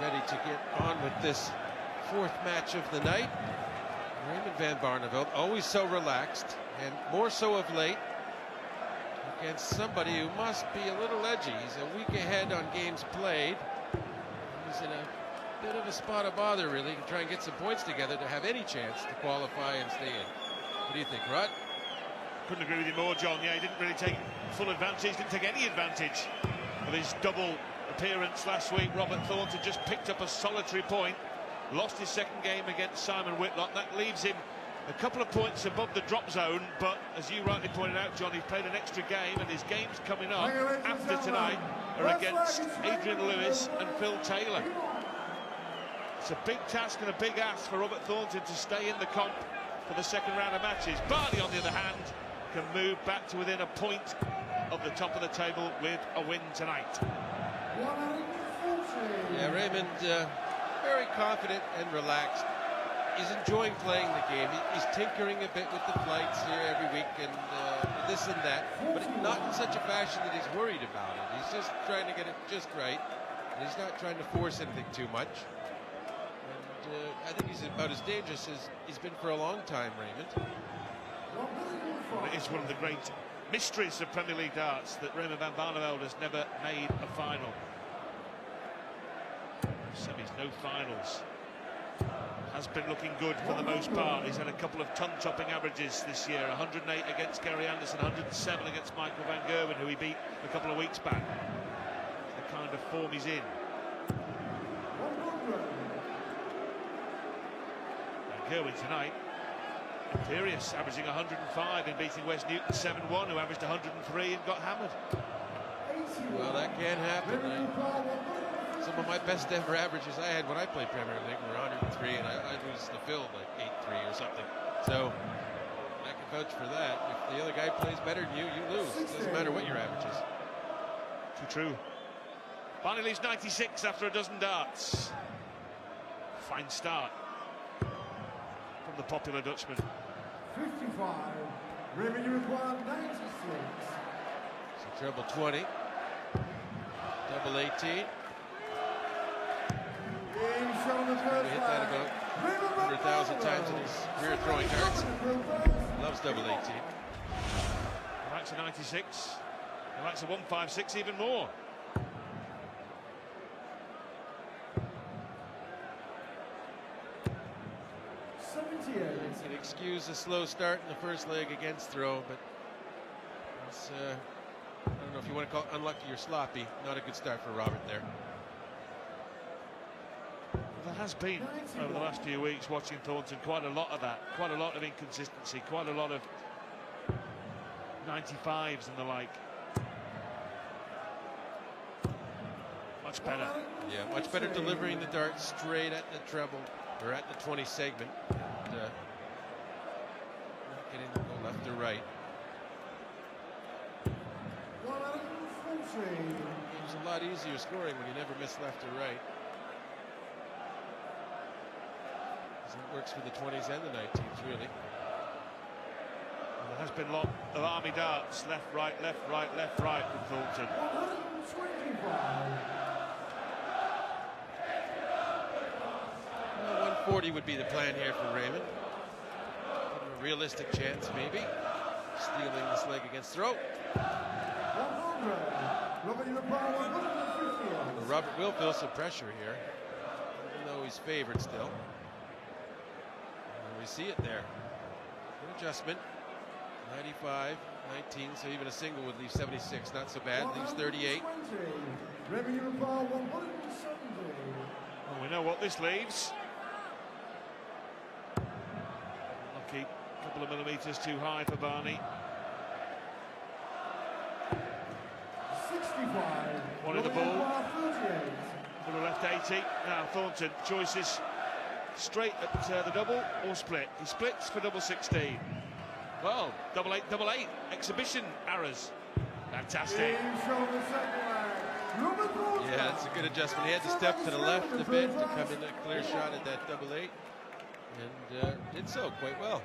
ready to get on with this fourth match of the night. Raymond van Barneveld, always so relaxed, and more so of late, against somebody who must be a little edgy. He's a week ahead on games played. He's in a bit of a spot of bother, really, to try and get some points together to have any chance to qualify and stay in. What do you think, Rod? Couldn't agree with you more, John. Yeah, he didn't really take full advantage, didn't take any advantage of his double appearance last week. Robert Thornton just picked up a solitary point, lost his second game against Simon Whitlock. That leaves him a couple of points above the drop zone, but as you rightly pointed out, John, he's played an extra game, and his games coming up after tonight are against Adrian Lewis and Phil Taylor. It's a big task and a big ask for Robert Thornton to stay in the comp for the second round of matches. Barney, on the other hand, can move back to within a point of the top of the table with a win tonight. Yeah, Raymond, very confident and relaxed. He's enjoying playing the game. He's tinkering a bit with the flights here every week and this and that, but not in such a fashion that he's worried about it. He's just trying to get it just right, and he's not trying to force anything too much. And I think he's about as dangerous as he's been for a long time, Raymond. Well, it is one of the great mysteries of Premier League darts that Raymond van Barneveld has never made a final. Semis, no finals. Has been looking good for the most part. He's had a couple of ton-topping averages this year. 108 against Gary Anderson, 107 against Michael van Gerwen, who he beat a couple of weeks back. The kind of form he's in. Van Gerwen tonight, imperious, averaging 105 in beating West Newton 7-1, who averaged 103 and got hammered. Well, that can happen. Some of my best ever averages I had when I played Premier League were 103, and I lose to Phil like 8-3 or something. So I can vouch for that. If the other guy plays better than you, you lose. It doesn't matter what your average is. Too true. Barney leaves 96 after a dozen darts. Fine start from the popular Dutchman. 55. Revenue required 96. So treble 20. Double 18. He hit that about 100,000 times in his career throwing darts. Loves double 18. He likes a 96. He likes a 156 even more. You can excuse a slow start in the first leg against throw, but it's, I don't know if you want to call it unlucky or sloppy. Not a good start for Robert there. There has been, over the last few weeks, watching Thornton, quite a lot of that. Quite a lot of inconsistency, quite a lot of 95s and the like. Much better. Yeah, much better delivering the dart straight at the treble, or at the 20 segment. And, not getting the go left or right. It's a lot easier scoring when you never miss left or right. That works for the 20s and the 19s, really. Well, there has been a lot of army darts, left, right, left, right, left, right from Thornton. 140 would be the plan here for Raymond. A realistic chance, maybe. Stealing this leg against throw. Well, Robert will feel some pressure here, even though he's favored still. We see it there. Good adjustment. 95, 19, so even a single would leave 76. Not so bad. Leaves 38. Well, we know what this leaves. Lucky, a couple of millimetres too high for Barney. 65. Wanted the ball. Would have left 80. Now Thornton, choices. Straight at the double or split. He splits for double 16. Well, double 8, double 8. Exhibition errors. Fantastic. Yeah, that's a good adjustment. He had to step to the left a bit to come in a clear shot at that double 8. And did so quite well.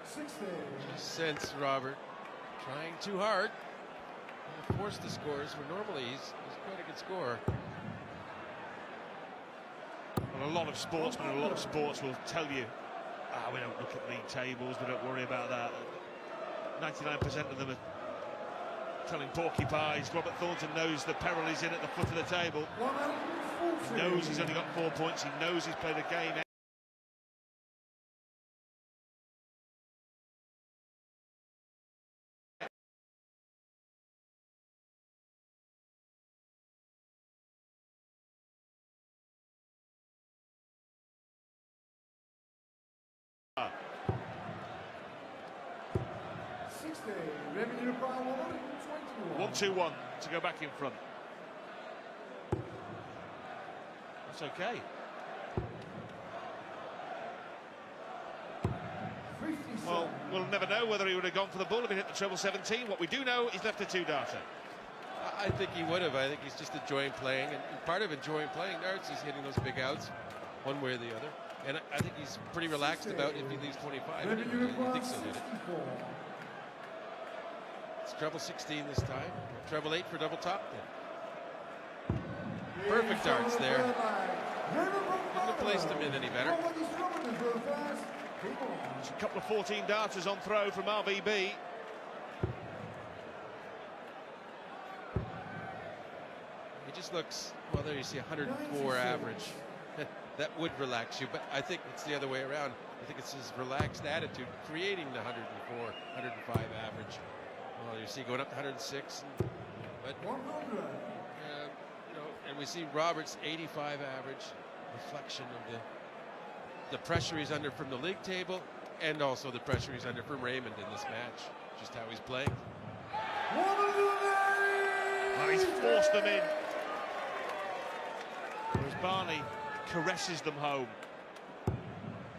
60. Just sense Robert trying too hard. He'll force the scores where normally he's quite a good scorer. Well, a lot of sportsmen and a lot of sports will tell you, we don't look at league tables, we don't worry about that. 99% of them are telling porcupines. Robert Thornton knows the peril he's in at the foot of the table. 140. He knows he's only got 4 points. He knows he's played a game. Revenue required 121. 1-2-1 to go back in front. That's okay. 57. Well, we'll never know whether he would have gone for the ball if he hit the treble 17. What we do know, he's left a 2-darter. I think he would have. I think he's just enjoying playing, and part of enjoying playing darts is hitting those big outs, one way or the other. And I think he's pretty relaxed about if he leaves 25. And he thinks he'll hit it. It's treble 16 this time. Treble 8 for double top then. Perfect darts there. Couldn't have placed him in any better. There's a couple of 14 darters on throw from RVB. He just looks, well, there you see 104 average. That would relax you, but I think it's the other way around. I think it's his relaxed attitude creating the 104, 105 average. Well, you see going up to 106, but and we see Robert's 85 average, reflection of the pressure he's under from the league table, and also the pressure he's under from Raymond in this match. Just how he's playing. Well, he's forced them in. Whereas Barney caresses them home.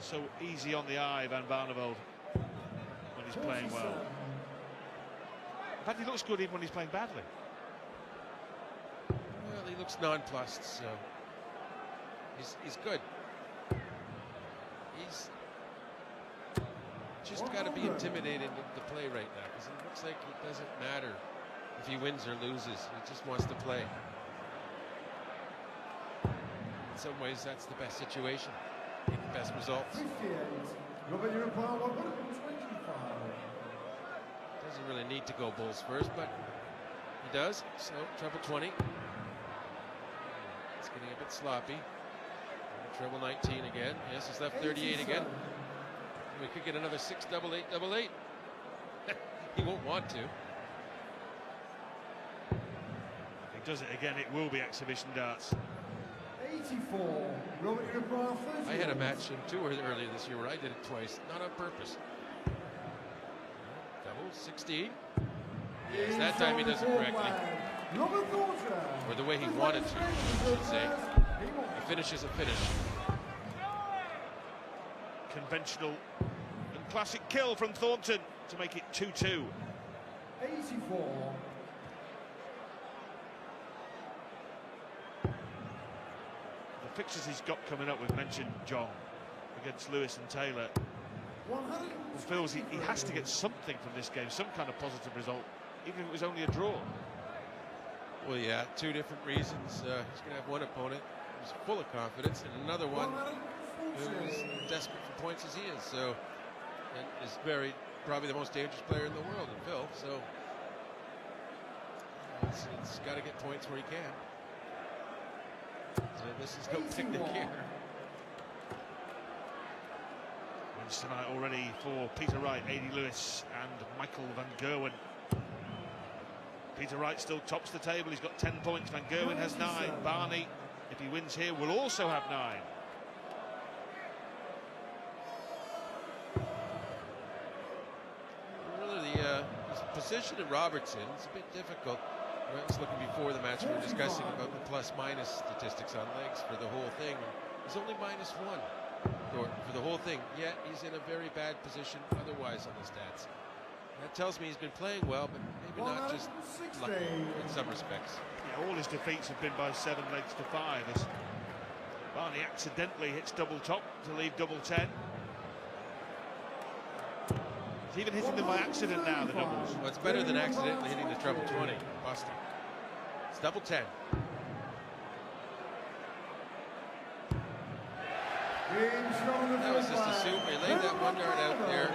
So easy on the eye, Van Barneveld, when he's playing well. In fact, he looks good even when he's playing badly. Well, he looks nonplussed, so he's good. He's just got to be intimidated to play right now, because it looks like it doesn't matter if he wins or loses. He just wants to play. In some ways, that's the best situation, get the best results. 58. Revenue required 125. Doesn't really need to go bulls first, but he does. So treble 20. It's getting a bit sloppy. Treble 19 again. Yes, he's left 38 again. We could get another 6 double 8 double 8. He won't want to. If he does it again, it will be exhibition darts. 84. Revenue required 30. I had a match in tour earlier this year where I did it twice, not on purpose. Double 16. Yes, that time he does it correctly. Or the way he wanted to, I should say. He finishes a finish. Conventional and classic kill from Thornton to make it 2-2. 84. The fixtures he's got coming up, we've mentioned John, against Lewis and Taylor. Feels he has to get something from this game, some kind of positive result, even if it was only a draw. Well, yeah, two different reasons. He's going to have one opponent who's full of confidence, and another one who's desperate for points as he is. So, and is probably the most dangerous player in the world, in Phil. So, it's got to get points where he can. So this is no picnic here. Wins tonight already for Peter Wright, A.D. Lewis and Michael van Gerwen. Peter Wright still tops the table. He's got 10 points. Van Gerwen has 9. Barney, if he wins here, will also have 9. Really, the position that Robert's in is a bit difficult. I was looking before the match, we were discussing about the plus-minus statistics on legs for the whole thing. He's only -1 for the whole thing, yet he's in a very bad position otherwise on the stats. That tells me he's been playing well, but maybe not just lucky in some respects. Yeah, all his defeats have been by 7 legs to 5 as Barney accidentally hits double top to leave double 10. He's even hitting them by accident now, the doubles. Well, it's better than accidentally hitting the treble 20. Busting. It's double 10. That was just assumed. He laid that 1 yard out there.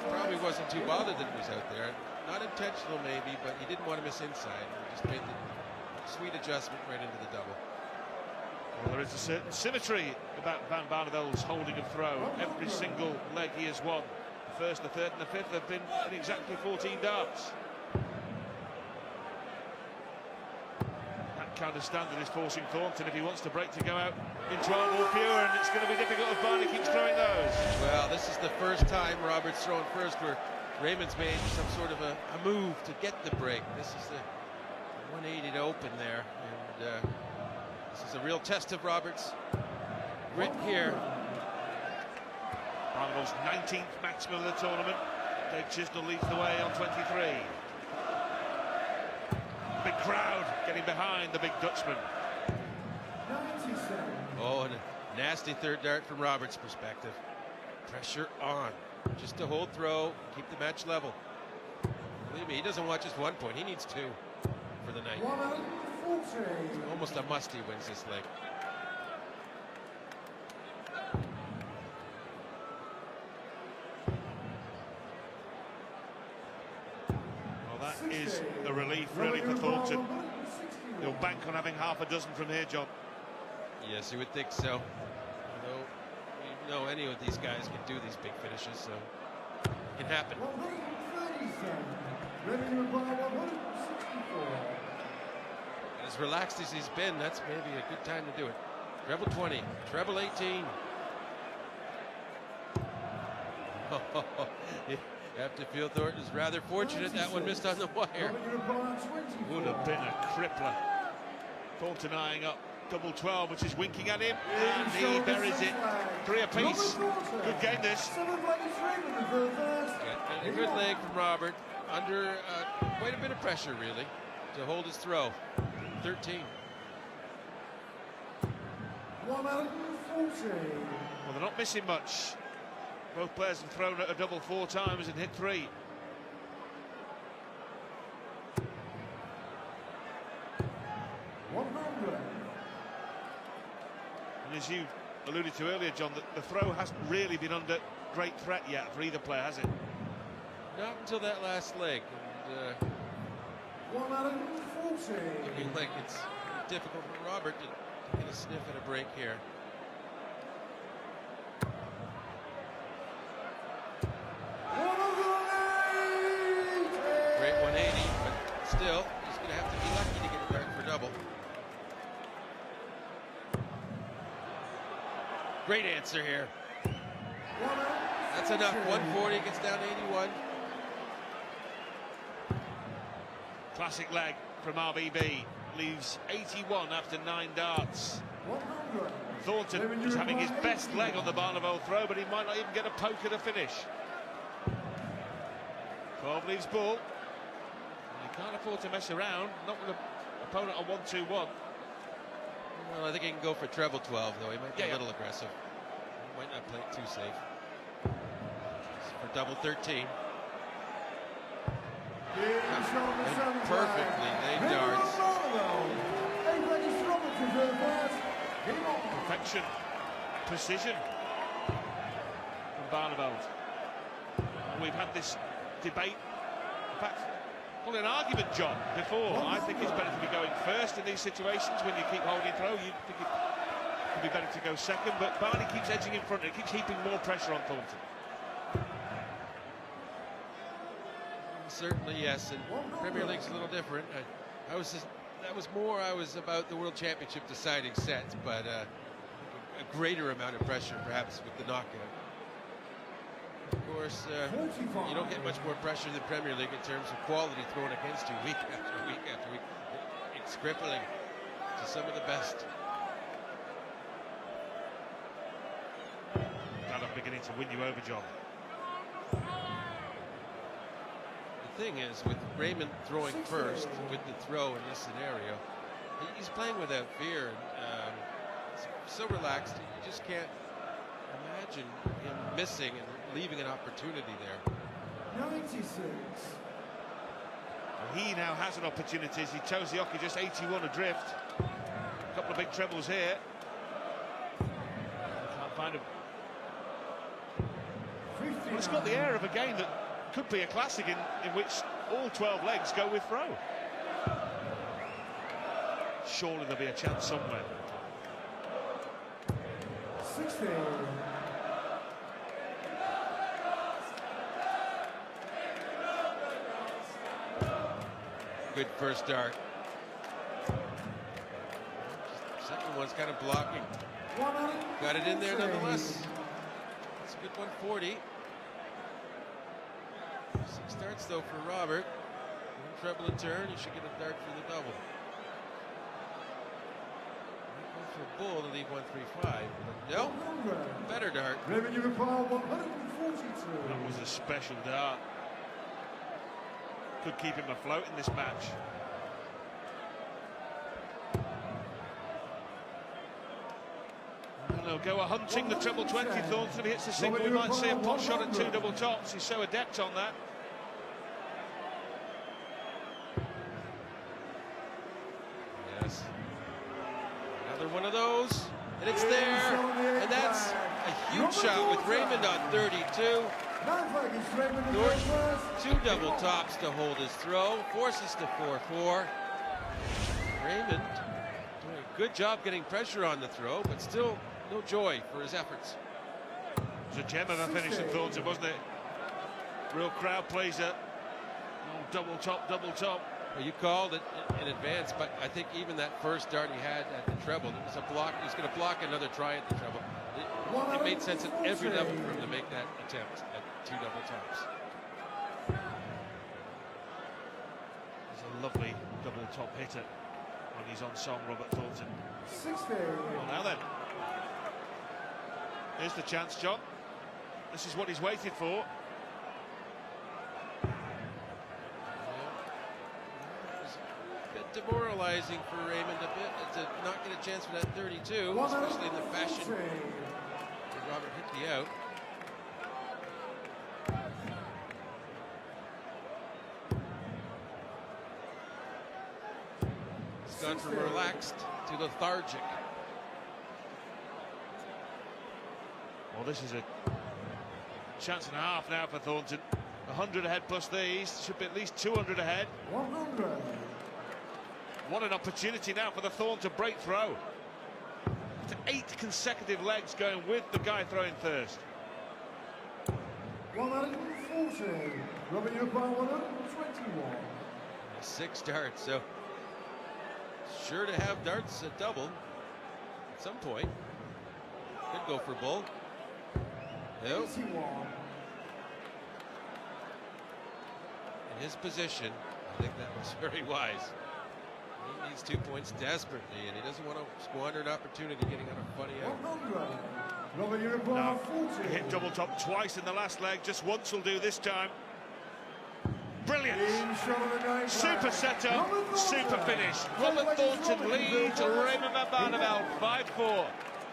Probably wasn't too bothered that it was out there. Not intentional maybe, but he didn't want to miss inside. He just made the sweet adjustment right into the double. Well, there is a certain symmetry about Van Barneveld's holding and throw. Every single leg he has won. The first, the third and the fifth have been in exactly 14 darts. That kind of standard is forcing Thornton, if he wants to break, to go out in 12 or fewer, and it's going to be difficult if Barney keeps throwing those. Well, this is the first time Robert's thrown first where Raymond's made some sort of a move to get the break. This is the 180 to open there, and this is a real test of Robert's grit here. Barneveld's 19th maximum of the tournament. Dave Chisnell leads the way on 23. Big crowd getting behind the big Dutchman. Oh, and a nasty third dart from Robert's perspective. Pressure on. Just to hold throw, keep the match level. Believe me, he doesn't want just 1 point. He needs 2 for the night. It's almost a must he wins this leg. Well, that is a relief really for Thornton. He'll bank on having half a dozen from here, John. Yes, you would think so. Although we know any of these guys can do these big finishes, so it can happen. As relaxed as he's been, that's maybe a good time to do it. Treble 20, treble 18. You have to feel Thornton is rather fortunate that one missed on the wire. Would have been a crippler. Thornton eyeing up double 12, which is winking at him, and he buries it. 3 apiece. Good game this. Yeah, and a good leg from Robert, under quite a bit of pressure really, to hold his throw. 13. Well, they're not missing much. Both players have thrown at a double 4 times and hit 3. And as you alluded to earlier, John, the throw hasn't really been under great threat yet for either player, has it? Not until that last leg. And, looking like it's difficult for Robert to get a sniff at a break here. Great 180, but still, he's going to have to be lucky to get it back for double. Great answer here. That's enough. 140 gets down to 81. Classic leg from RBB. Leaves 81 after 9 darts. Thornton is having his best leg on the Barneveld throw, but he might not even get a poke at a finish. 12 leaves ball. You can't afford to mess around, not with an opponent on 1-2-1. Well, I think he can go for treble 12, though. He might be a little aggressive. He might not play it too safe. For double 13. And perfectly laid darts. Perfection, precision from Barneveld. We've had this debate, in fact, well, an argument, John, before. I think it's better to be going first in these situations when you keep holding throw. You think it would be better to go second, but Barney keeps edging in front. It keeps heaping more pressure on Thornton. Certainly, yes, and Premier League's a little different. I was about the World Championship deciding sets, but a greater amount of pressure perhaps with the knockout. Of course, you don't get much more pressure than Premier League in terms of quality thrown against you week after week after week. It's crippling to some of the best. Glad I'm beginning to win you over, John. The thing is, with Raymond throwing first with the throw in this scenario, he's playing without fear. So relaxed, you just can't imagine him missing and leaving an opportunity there. 96. And he now has an opportunity as he chose the hockey just 81 adrift. A couple of big trebles here. Can't find him. Well, it's got the air of a game that could be a classic in which all 12 legs go with throw. Surely there'll be a chance somewhere. 60. Good first dart. Second one's kind of blocking. Got it in there nonetheless. It's a good 140. 6 darts though for Robert. One treble in turn, he should get a dart for the double. Might go for a bull to leave 135. But no, better dart. Revenue reply 142. That was a special dart. Could keep him afloat in this match. And they'll go hunting the treble 20. Thornton, if he hits the single, we might see a pot shot at 2 double tops. He's so adept on that. Yes. Another one of those, and it's there. And that's a huge shot with Raymond on 32. Thornton, 2 double tops to hold his throw, forces to 4-4. Raymond doing a good job getting pressure on the throw, but still no joy for his efforts. It was a gem of a finish from Thornton, wasn't it? Real crowd pleaser. Double top, double top. Well, you called it in advance, but I think even that first dart he had at the treble, it was a block. He was going to block another try at the treble. It made sense at every level for him to make that attempt at 2 double tops. He's a lovely double top hitter when he's on song, Robert Thornton. 60. Well, now then. Here's the chance, John. This is what he's waited for. Demoralizing for Raymond a bit to not get a chance for that 32, especially in the fashion that Robert hit the out. It's gone from relaxed to lethargic. Well, this is a chance and a half now for Thornton. 100 ahead plus these, should be at least 200 ahead. 100. What an opportunity now for the Thornton break throw. To 8 consecutive legs going with the guy throwing first. 140. Rubbing your bar 121. 6 darts, so sure to have darts at double at some point. Could go for bull. Nope. 81. In his position, I think that was very wise. He needs 2 points desperately, and he doesn't want to squander an opportunity getting on a funny out. 100. Robert, you reply No, 40. he hit double top twice in the last leg, just once will do this time. Brilliant! Super setup, super finish. Robert Thornton leads Raymond van Barneveld 5-4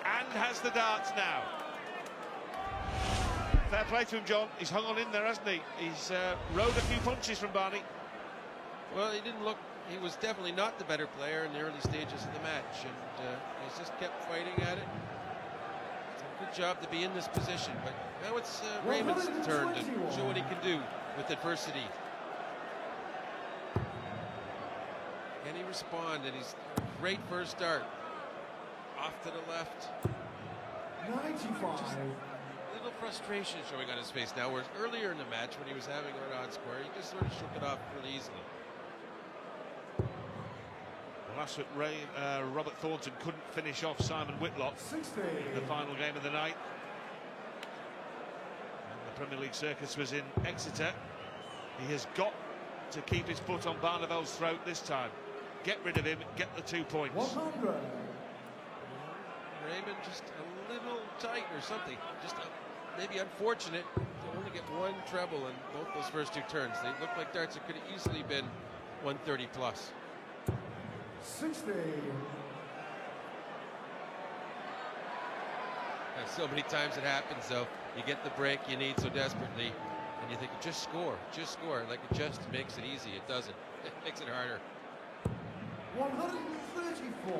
and has the darts now. Fair play to him, John. He's hung on in there, hasn't he? He's rode a few punches from Barney. Well, he didn't look. He was definitely not the better player in the early stages of the match, and he's just kept fighting at it. It's a good job to be in this position, but now it's Raymond's turn to show what he can do with adversity. Can he respond? And he's great first start. Off to the left. 95. Just a little frustration showing on his face now, whereas earlier in the match when he was having an odd square, he just sort of shook it off really easily. Well, that's what Robert Thornton couldn't finish off Simon Whitlock 60. in the final game of the night. And the Premier League circus was in Exeter. He has got to keep his foot on Barneveld's throat this time. Get rid of him, get the 2 points. 100. Raymond just a little tight or something. Just maybe unfortunate to only get 1 treble in both those first 2 turns. They looked like darts that could have easily been 130 plus. 60. So many times it happens, though. you get the break you need so desperately, and you think, just score. Like, it just makes it easy. It doesn't. It makes it harder. 134.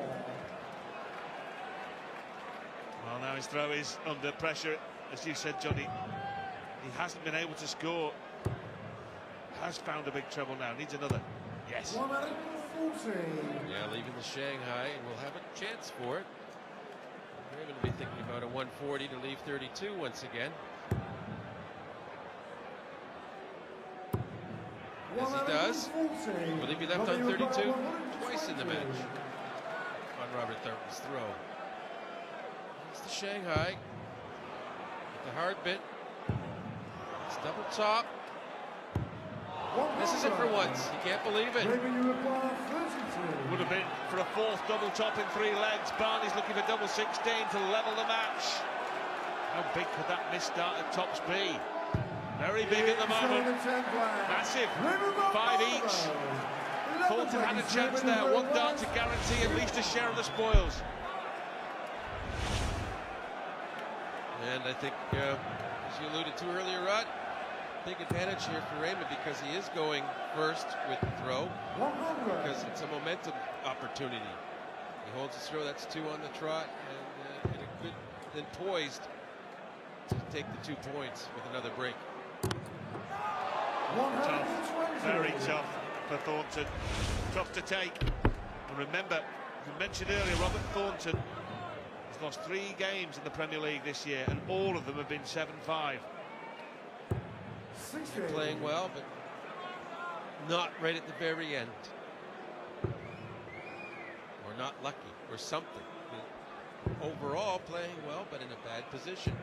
Well, now his throw is under pressure. As you said, Johnny, he hasn't been able to score. Has found a big treble now. Needs another. Yes. 140. Yeah, leaving the Shanghai, and we'll have a chance for it. We're going to be thinking about a 140 to leave 32 once again. As he does. Will he be left on 32 twice in the match on Robert Thornton's throw? It's the Shanghai. With the hard bit. It's double top. This is it for once. He can't believe it. Would have been for a fourth double top in 3 legs. Barney's looking for double 16 to level the match. How big could that miss start at tops be? Very big at the moment. Massive. 5 each. Thornton had a chance there. 1 dart to guarantee at least a share of the spoils. And I think, as you alluded to earlier, Rod, big advantage here for Raymond because he is going first with the throw. Because it's a momentum opportunity. He holds his throw, that's 2 on the trot, and a good, then poised to take the 2 points with another break. Tough, very tough for Thornton. Tough to take. And remember, you mentioned earlier, Robert Thornton has lost 3 games in the Premier League this year, and all of them have been 7-5. They're playing well, but not right at the very end. Or not lucky, or something. Overall, playing well, but in a bad position.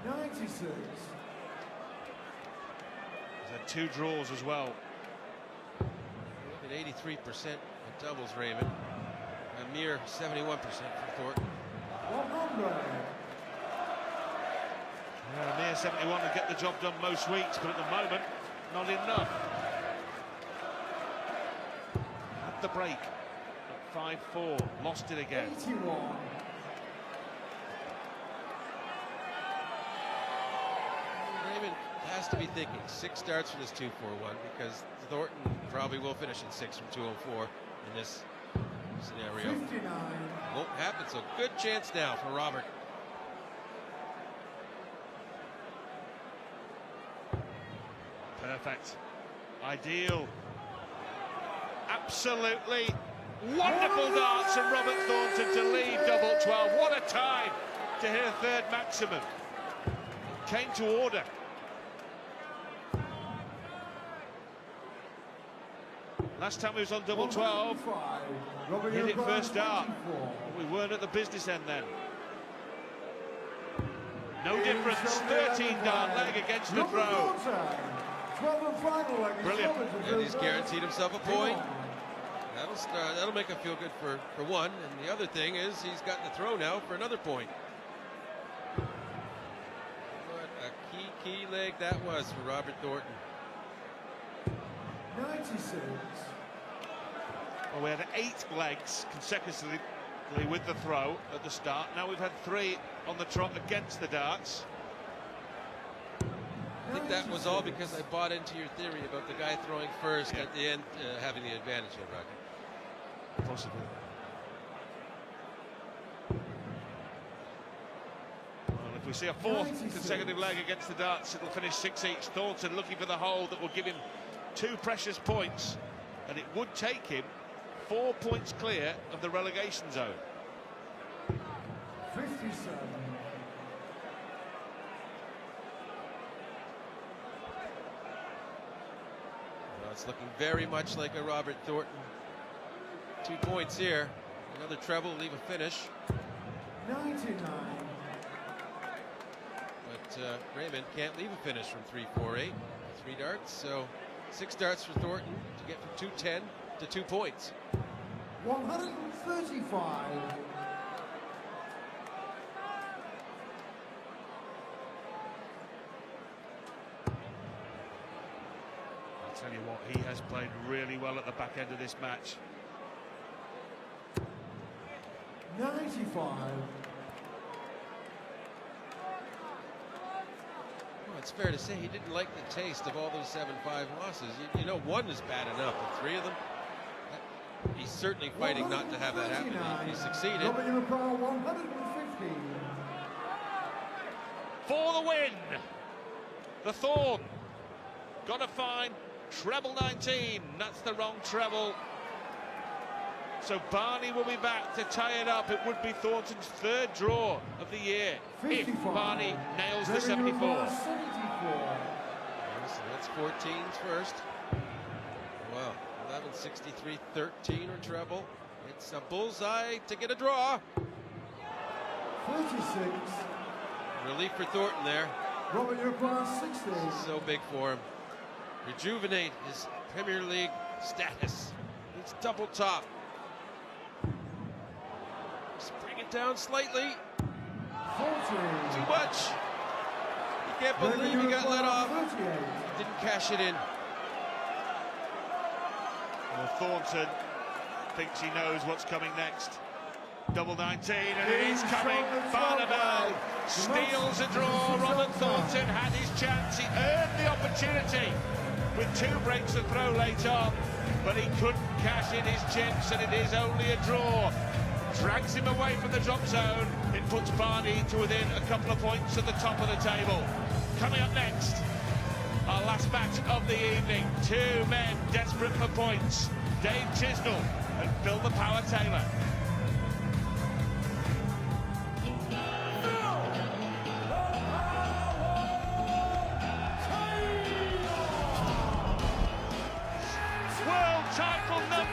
96. He's had 2 draws as well. Look at 83% at doubles, Raymond. A mere 71% for Thornton. 100. Yeah, a mere 71 to get the job done most weeks, but at the moment, not enough. Had the break at 5-4, lost it again. 81. Raymond has to be thinking 6 starts for this 2-4-1 because Thornton probably will finish in 6 from 204 in this scenario. 59. Won't happen, so good chance now for Robert. Perfect. Ideal. Absolutely wonderful darts from Robert Thornton to lead double 12. What a time to hit a 3rd maximum. Came to order. Last time he was on double 12, hit it first dart. We weren't at the business end then. No difference. 13 dart leg against the throw. Brilliant. And he's guaranteed himself a point. That'll make him feel good for one. And the other thing is he's got the throw now for another point. What a key leg that was for Robert Thornton. 96. Well, we had 8 legs consecutively with the throw at the start. Now we've had 3 on the trot against the darts. I think that was all because I bought into your theory about the guy throwing first at the end having the advantage here, Rocky. Possibly. Well, if we see a 4th consecutive leg against the darts, it'll finish 6 each. Thornton looking for the hold that will give him 2 precious points, and it would take him 4 points clear of the relegation zone. 57. Well, it's looking very much like a Robert Thornton. 2 points here. Another treble, leave a finish. 99. But Raymond can't leave a finish from 3-4-8. 3 darts, so 6 darts for Thornton to get from 210 to 2 points. 135. I'll tell you what, he has played really well at the back end of this match. 95. it's fair to say he didn't like the taste of all those 7-5 losses. You know, one is bad enough, but 3 of them, he's certainly fighting not to have that happen. He succeeded. Robert Unipower 150. For the win, the Thorn got to find treble 19. That's the wrong treble. So Barney will be back to tie it up. It would be Thornton's 3rd draw of the year 55. if Barney nails the Raymond 74. 74. So that's 14's first. Well, 11, 63, 13 or treble. It's a bullseye to get a draw. 36. Relief for Thornton there. Robert Unipower 60. So big for him. Rejuvenate his Premier League status. It's double top. Just bring it down slightly. 40. Too much. You can't believe he got let off. 38. Didn't cash it in. Well, Thornton thinks he knows what's coming next. Double 19, and it is coming. Barneveld steals a draw. Robert Thornton had his chance. He earned the opportunity with 2 breaks to throw late on, but he couldn't cash in his chips, and it is only a draw. Drags him away from the drop zone. It puts Barney to within a couple of points at the top of the table. Coming up next, our last match of the evening. 2 men desperate for points. Dave Chisnell and Phil the Power Taylor. World title number